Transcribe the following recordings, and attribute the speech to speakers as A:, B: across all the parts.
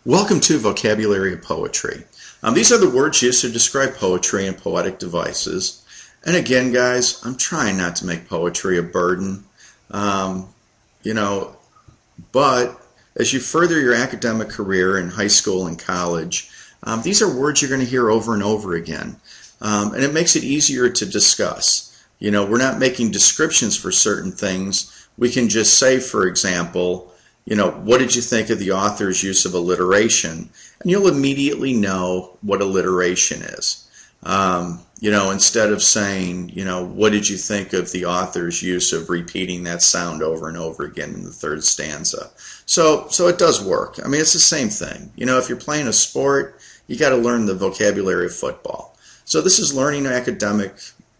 A: Welcome to Vocabulary of Poetry. These are the words used to describe poetry and poetic devices. And again, guys, I'm trying not to make poetry a burden. But as you further your academic career in high school and college, these are words you're going to hear over and over again. And it makes it easier to discuss. We're not making descriptions for certain things. We can just say, for example, what did you think of the author's use of alliteration? And you'll immediately know what alliteration is. Instead of saying, what did you think of the author's use of repeating that sound over and over again in the third stanza? So it does work. I mean, it's the same thing. If you're playing a sport, you got to learn the vocabulary of football. So this is learning academic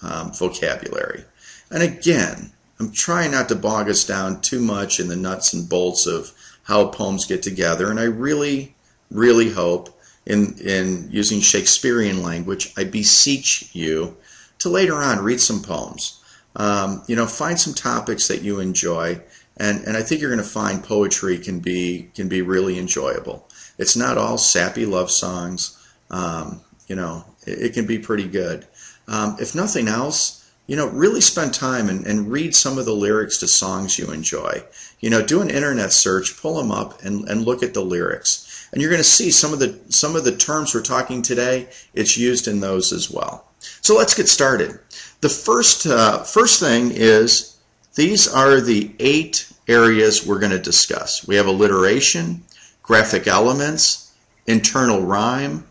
A: vocabulary. And again, I'm trying not to bog us down too much in the nuts and bolts of how poems get together, and I really, really hope in using Shakespearean language, I beseech you to later on read some poems. Find some topics that you enjoy, and I think you're going to find poetry can be really enjoyable. It's not all sappy love songs. It can be pretty good. If nothing else, really spend time and read some of the lyrics to songs you enjoy. Do an internet search, pull them up, and look at the lyrics. And you're going to see some of the terms we're talking today, it's used in those as well. So let's get started. The first thing is, these are the 8 areas we're going to discuss. We have alliteration, graphic elements, internal rhyme,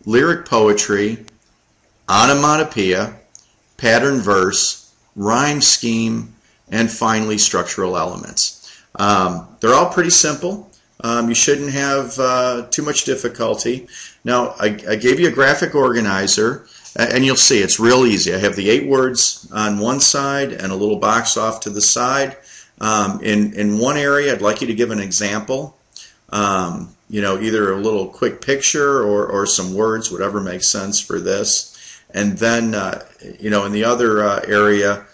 A: lyric poetry, onomatopoeia, pattern verse, rhyme scheme, and finally structural elements. They're all pretty simple. You shouldn't have too much difficulty. Now, I gave you a graphic organizer, and you'll see it's real easy. I have the 8 words on one side and a little box off to the side. In one area, I'd like you to give an example. Either a little quick picture or some words, whatever makes sense for this. And then, in the other area,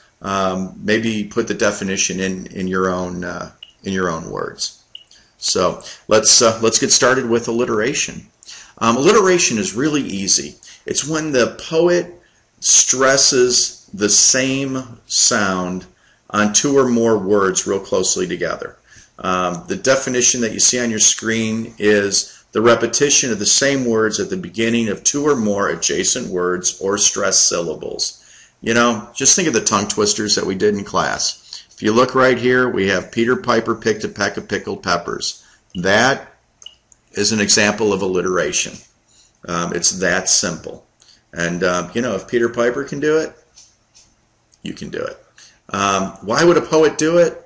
A: maybe put the definition in your own words. So let's get started with alliteration. Alliteration is really easy. It's when the poet stresses the same sound on 2 or more words real closely together. The definition that you see on your screen is the repetition of the same words at the beginning of 2 or more adjacent words or stressed syllables. Just think of the tongue twisters that we did in class. If you look right here, we have Peter Piper picked a peck of pickled peppers. That is an example of alliteration. It's that simple. And, if Peter Piper can do it, you can do it. Why would a poet do it?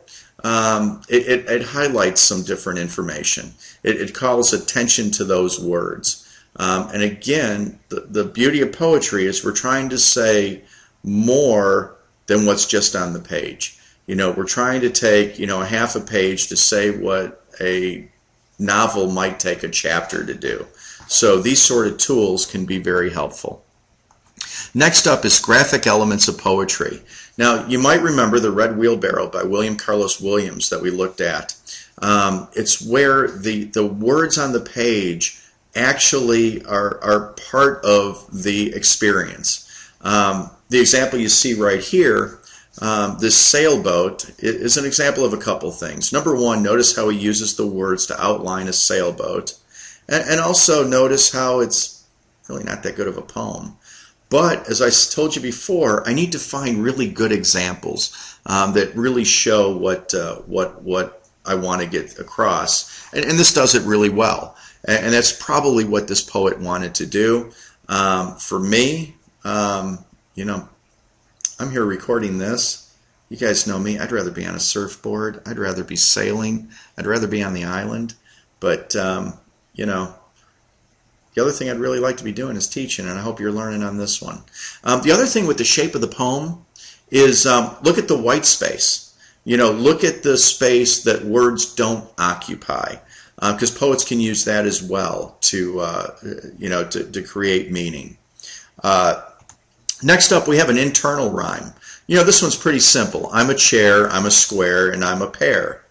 A: It highlights some different information. It calls attention to those words. And again, the beauty of poetry is we're trying to say more than what's just on the page. We're trying to take, a half a page to say what a novel might take a chapter to do. So these sort of tools can be very helpful. Next up is graphic elements of poetry. Now, you might remember the Red Wheelbarrow by William Carlos Williams that we looked at. It's where the words on the page actually are part of the experience. The example you see right here, this sailboat, is an example of a couple things. Number one, notice how he uses the words to outline a sailboat. And also notice how it's really not that good of a poem. But as I told you before, I need to find really good examples that really show what I want to get across. And this does it really well. And that's probably what this poet wanted to do. For me, I'm here recording this. You guys know me. I'd rather be on a surfboard. I'd rather be sailing. I'd rather be on the island. But, the other thing I'd really like to be doing is teaching, and I hope you're learning on this one. The other thing with the shape of the poem is look at the white space. Look at the space that words don't occupy, because poets can use that as well to create meaning. Next up, we have an internal rhyme. This one's pretty simple. I'm a chair, I'm a square, and I'm a pear.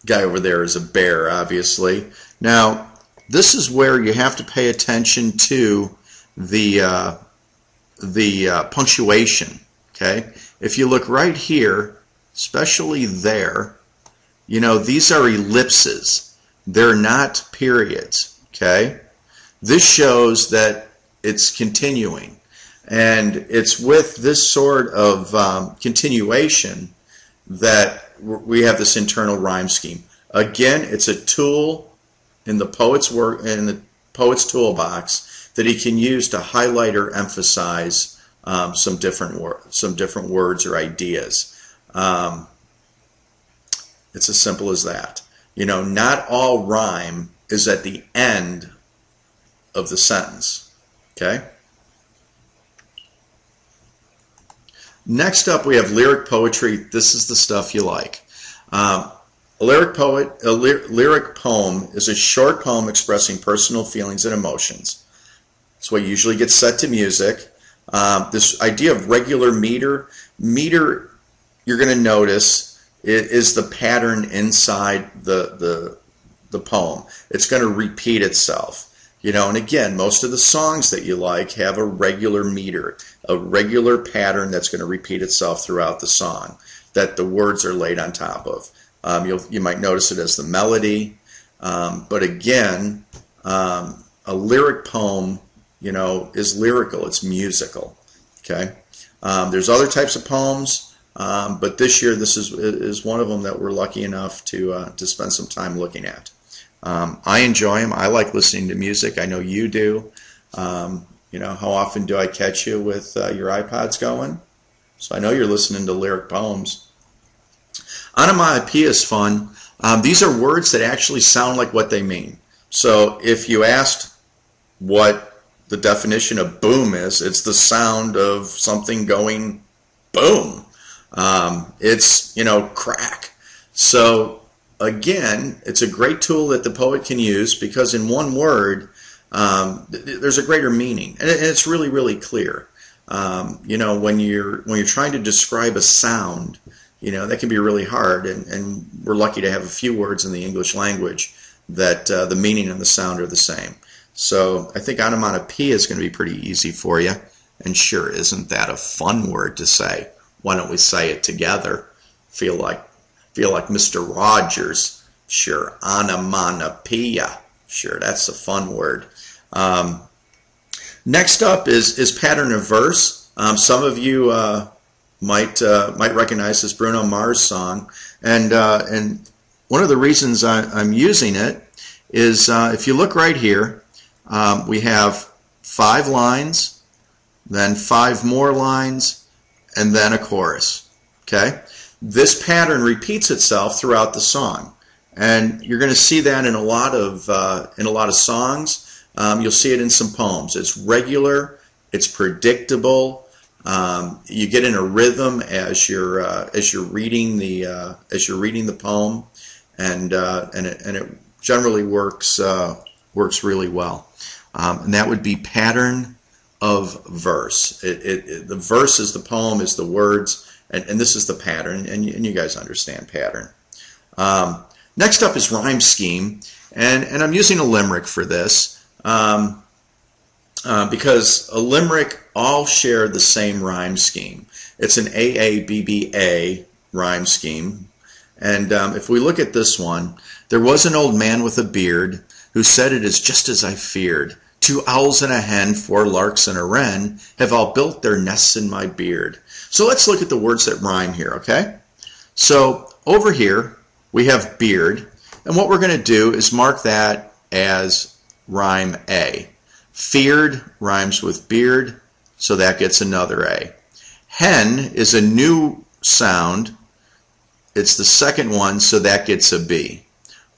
A: Guy over there is a bear, obviously. Now, this is where you have to pay attention to the punctuation. Okay, if you look right here, especially there, you know, these are ellipses. They're not periods. Okay, this shows that it's continuing, and it's with this sort of continuation that we have this internal rhyme scheme. Again, it's a tool in the poet's work, in the poet's toolbox, that he can use to highlight or emphasize some different words or ideas. It's as simple as that. You know, not all rhyme is at the end of the sentence. Okay. Next up, we have lyric poetry. This is the stuff you like. A lyric poem is a short poem expressing personal feelings and emotions. That's what usually gets set to music. This idea of regular meter, you're going to notice, is the pattern inside the poem. It's going to repeat itself. You know, and again, most of the songs that you like have a regular meter, a regular pattern that's going to repeat itself throughout the song, that the words are laid on top of. You might notice it as the melody, but again, a lyric poem, you know, is lyrical. It's musical. Okay. There's other types of poems, but this year this is one of them that we're lucky enough to spend some time looking at. I enjoy them. I like listening to music. I know you do. You know, how often do I catch you with your iPods going? So I know you're listening to lyric poems. Onomatopoeia is fun. These are words that actually sound like what they mean. So if you asked what the definition of boom is, it's the sound of something going boom. It's, you know, crack. So again, it's a great tool that the poet can use, because in one word, there's a greater meaning, and it's really, really clear. You know, when you're trying to describe a sound, you know, that can be really hard, and we're lucky to have a few words in the English language that the meaning and the sound are the same. So I think onomatopoeia is going to be pretty easy for you. And sure, isn't that a fun word to say? Why don't we say it together? Feel like Mr. Rogers. Sure, onomatopoeia. Sure, that's a fun word. Next up is pattern of verse. Some of you might recognize this Bruno Mars song, and one of the reasons I'm using it is if you look right here, we have 5 lines, then 5 more lines, and then a chorus. Okay, this pattern repeats itself throughout the song, and you're going to see that in a lot of songs. You'll see it in some poems. It's regular, it's predictable. You get in a rhythm as you're reading the poem, and it generally works really well. And that would be pattern of verse. The verse is the poem, is the words, and this is the pattern, and you guys understand pattern. Next up is rhyme scheme, and I'm using a limerick for this because a limerick all share the same rhyme scheme. It's an AABBA rhyme scheme, and if we look at this one, there was an old man with a beard who said, "It is just as I feared. 2 owls and a hen, 4 larks and a wren have all built their nests in my beard." So let's look at the words that rhyme here, okay? So over here we have beard, and what we're going to do is mark that as rhyme A. Feared rhymes with beard, so that gets another A. Hen is a new sound. It's the second one, so that gets a B.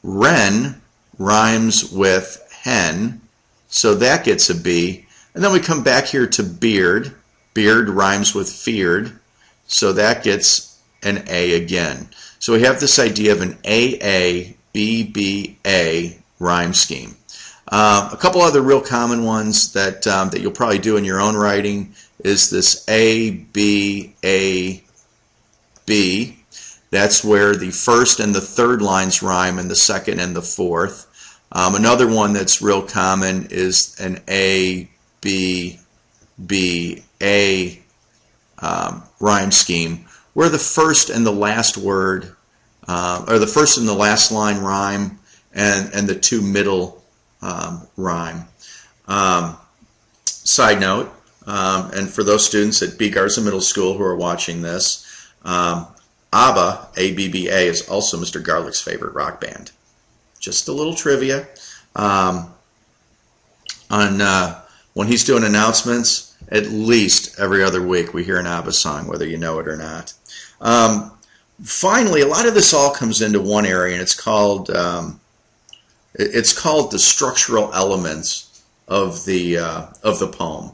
A: Wren rhymes with hen, so that gets a B. And then we come back here to beard. Beard rhymes with feared, so that gets an A again. So we have this idea of an AABBA rhyme scheme. A couple other real common ones that you'll probably do in your own writing is this ABAB. That's where the first and the third lines rhyme, and the second and the fourth. Another one that's real common is an A, B, B, A rhyme scheme, where the first and the last word, or the first and the last line rhyme, and the two middle rhyme. Side note, and for those students at B. Garza Middle School who are watching this, ABBA, A-B-B-A, is also Mr. Garlick's favorite rock band. Just a little trivia. When he's doing announcements, at least every other week we hear an ABBA song, whether you know it or not. Finally, a lot of this all comes into one area, and it's called the structural elements of the poem.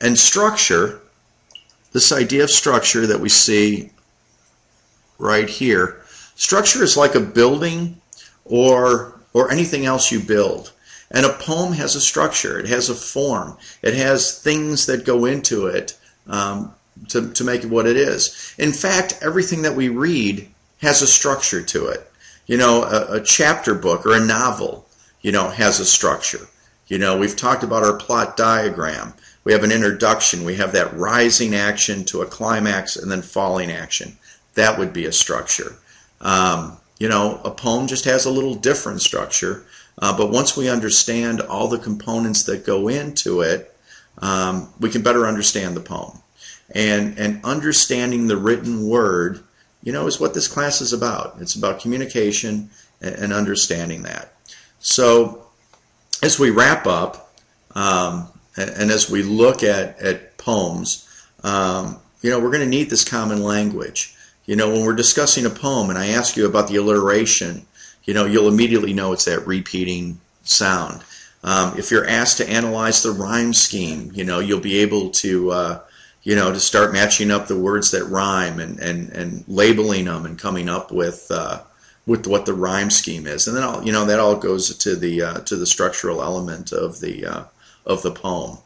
A: And structure, this idea of structure that we see right here, structure is like a building or anything else you build. And a poem has a structure. It has a form. It has things that go into it to make it what it is. In fact, everything that we read has a structure to it. You know, a chapter book or a novel, you know, has a structure. You know, we've talked about our plot diagram. We have an introduction. We have that rising action to a climax and then falling action. That would be a structure. You know, a poem just has a little different structure. But once we understand all the components that go into it, we can better understand the poem. And understanding the written word, you know, is what this class is about. It's about communication and understanding that. So as we wrap up, and as we look at poems, you know, we're going to need this common language. You know, when we're discussing a poem and I ask you about the alliteration, you know, you'll immediately know it's that repeating sound. If you're asked to analyze the rhyme scheme, you know, you'll be able to, you know, to start matching up the words that rhyme and labeling them and coming up with what the rhyme scheme is. And then, you know, that all goes to the structural element of the poem.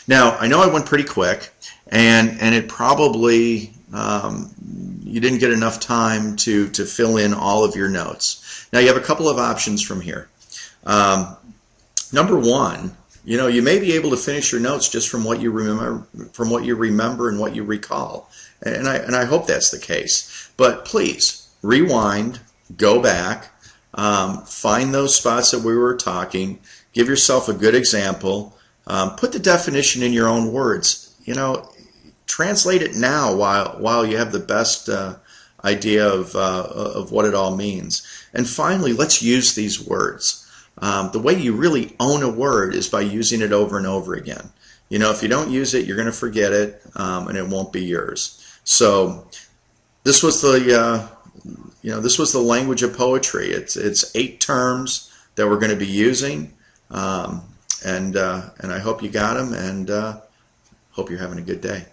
A: Now, I know I went pretty quick, and it probably you didn't get enough time to fill in all of your notes. Now you have a couple of options from here. Number one, you know, you may be able to finish your notes just from what you remember, and what you recall, and I hope that's the case. But please rewind, go back, find those spots that we were talking, give yourself a good example, put the definition in your own words. You know, translate it now while you have the best idea of what it all means. And finally, let's use these words. The way you really own a word is by using it over and over again. You know, if you don't use it, you're going to forget it, and it won't be yours. So this was the this was the language of poetry. It's 8 terms that we're going to be using, and I hope you got them, and hope you're having a good day.